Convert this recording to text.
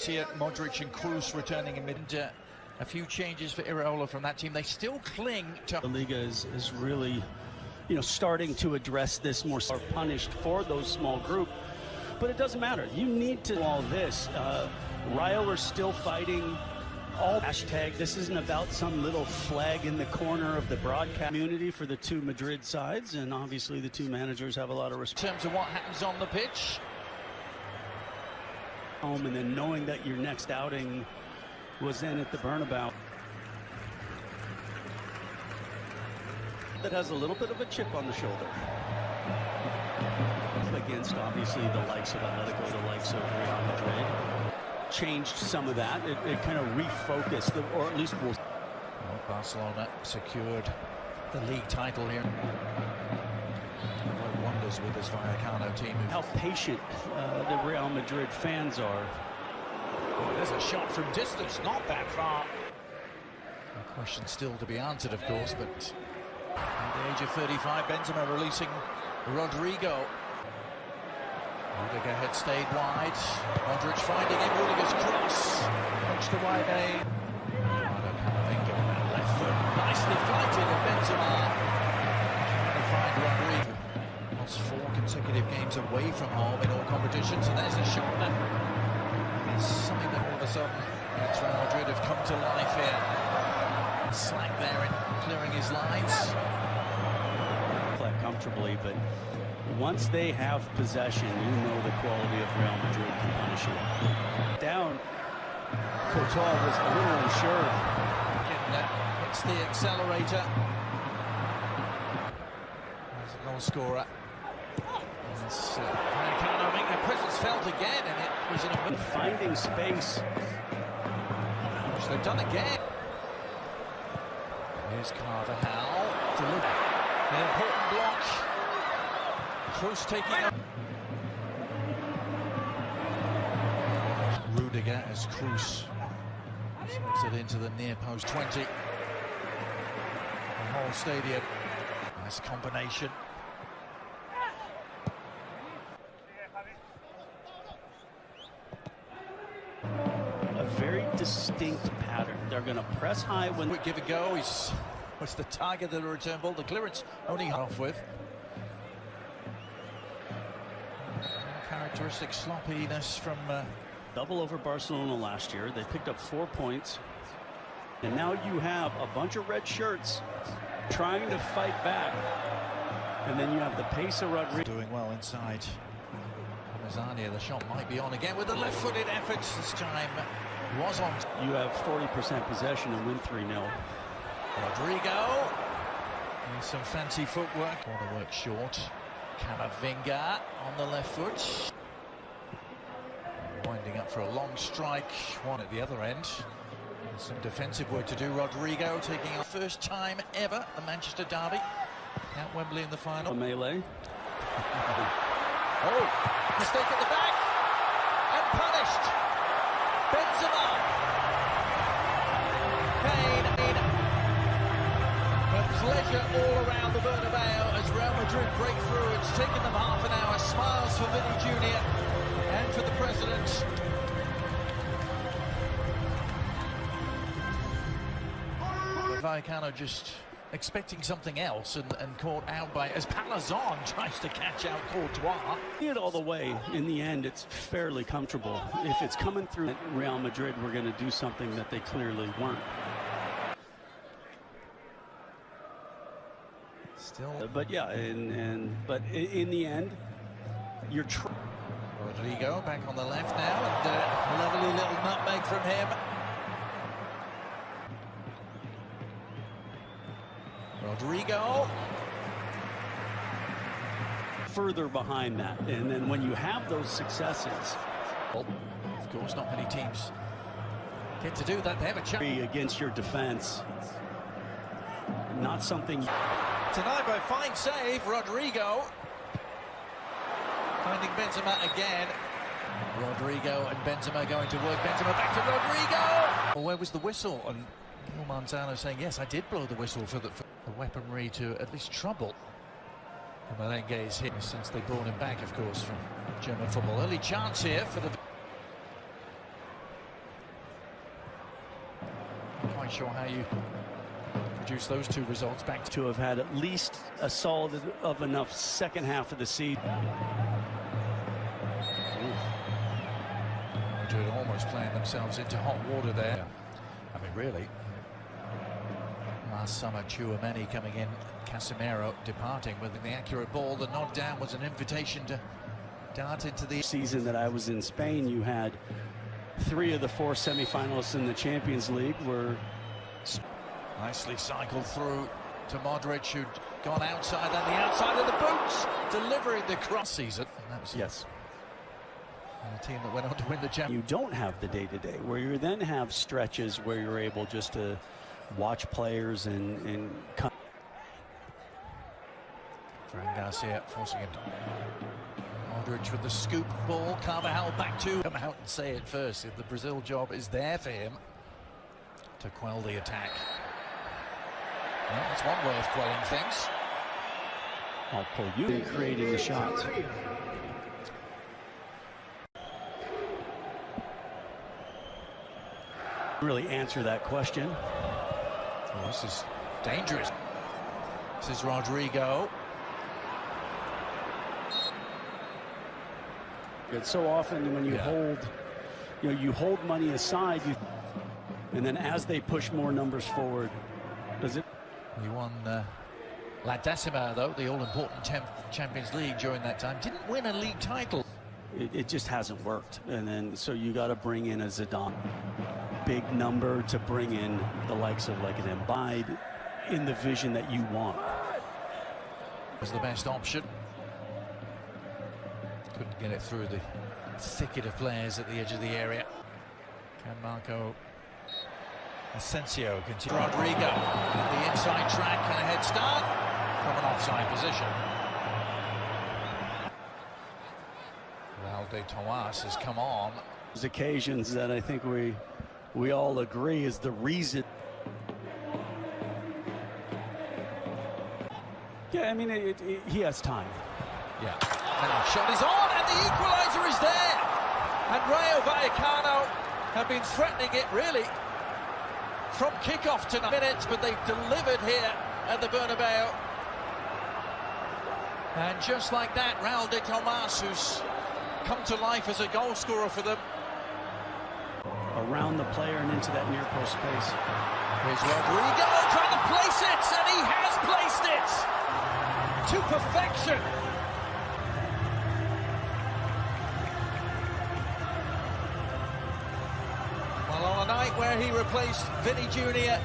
Valencia, Modric and Kroos returning in mid. A few changes for Iraola from that team. They still cling to... The Liga is really, starting to address this more. Are punished for those small group, but it doesn't matter. You need to all this. Rayo are still fighting. Hashtag, this isn't about some little flag in the corner of the broadcast community for the two Madrid sides, and obviously the two managers have a lot of respect. In terms of what happens on the pitch. Home, and then knowing that your next outing was then at the Bernabeu. That has a little bit of a chip on the shoulder. Against, obviously, the likes of Atletico, the likes of Real Madrid. Changed some of that. It kind of refocused, or at least will. Well, Barcelona secured the league title here. No wonders with this Vallecano team. How patient the Real Madrid fans are. Oh, there's a shot from distance, not that far. A question still to be answered, of course, but at the age of 35, Benzema releasing Rodrigo. Rudiger had stayed wide. Modric finding him. Rudiger's cross. Punched away. Camavinga with that left foot. Nicely flighted, and Benzema trying to find Rodrigo. Lost 4 consecutive games away from home in all competitions, and there's a shot that is something that all of a sudden Real Madrid have come to life here. Slack there in clearing his lines. Play comfortably, but once they have possession, you know the quality of Real Madrid can punish it. Down, Courtois was a little unsure. Hits the accelerator. There's a goal scorer. Vallecano making their presence felt again, and it was in a... Finding space. Which they've done again. Here's Carvajal. An important block. Kroos taking up. Rudiger as Kroos sends it into the near post 20. The whole stadium. Nice combination. A very distinct pattern. They're going to press high when we give a go. What's the target of the return ball? The clearance only off with. Characteristic sloppiness from double over Barcelona last year. They picked up 4 points, and now you have a bunch of red shirts trying to fight back, and then you have the pace of Rodrigo doing well inside. Mezzania, the shot might be on again with the left-footed efforts. This time was on. You have 40% possession and win 3-0. Rodrigo, and some fancy footwork. Want to work short. Camavinga on the left foot. Winding up for a long strike. One at the other end. Some defensive work to do. Rodrigo taking our first time ever the Manchester derby at Wembley in the final. A melee. Oh, mistake at the back. And punished. Benzema. Pain. Pleasure all around the Bernabeu as Real Madrid break through. It's taken them half an hour. Smiles for Vinny Jr. and for the president. Vallecano just expecting something else and caught out by, as Palazon tries to catch out Courtois. It all the way. In the end, it's fairly comfortable. If it's coming through Real Madrid, we're going to do something that they clearly weren't. Still, but yeah, but in the end, you're Rodrigo back on the left now, and a lovely little nutmeg from him. Rodrigo further behind that, and then when you have those successes, well, of course, not many teams get to do that. They have a chance against your defense. Not something. Tonight by fine save, Rodrigo. Finding Benzema again. Rodrigo and Benzema going to work. Benzema back to Rodrigo. Well, where was the whistle? And Neil Manzano saying, yes, I did blow the whistle for the weaponry to at least trouble Merengue's hit since they brought him back, of course, from German football. Early chance here for the... quite sure how you produce those two results back to. To have had at least a solid of enough second half of the season. Madrid almost playing themselves into hot water there. Yeah. I mean, really. Last summer, Tchouaméni coming in, Casemiro departing with the accurate ball. The nod down was an invitation to dart into the season that I was in Spain. You had 3 of the 4 semi-finalists in the Champions League were nicely cycled through to Modric, who'd gone outside and the outside of the boots, delivering the cross season. That was yes. The team that went on to win the Champions. You don't have the day-to-day where you then have stretches where you're able just to watch players and come. Fran Garcia forcing it. Modric with the scoop ball. Carvajal back to come out and say it first. If the Brazil job is there for him to quell the attack. Well, that's one way of quelling things. I'll pull you in creating the shots. Really answer that question. Oh, this is dangerous. This is Rodrigo. It's so often when you hold, you hold money aside, and then as they push more numbers forward, does it? He won La Decima, though, the all-important 10th Champions League during that time. Didn't win a league title. It just hasn't worked, and then so you got to bring in a Zidane, big number to bring in the likes of like an Imbibe in the vision that you want. Was the best option. Couldn't get it through the thicket of players at the edge of the area. Can Marco Asensio continue? Rodrigo, the inside track and a head start from an offside position. Valde Tomas has come on. There's occasions that I think we all agree is the reason. Yeah, I mean, he has time. Yeah. Now, shot is on, and the equaliser is there. And Rayo Vallecano have been threatening it, really, from kickoff to minutes, but they've delivered here at the Bernabeu. And just like that, Raul de Tomas, who's come to life as a goal scorer for them. Around the player and into that near post space. Here's Rodrigo trying to place it, and he has placed it to perfection. Well, on a night where he replaced Vinny Jr.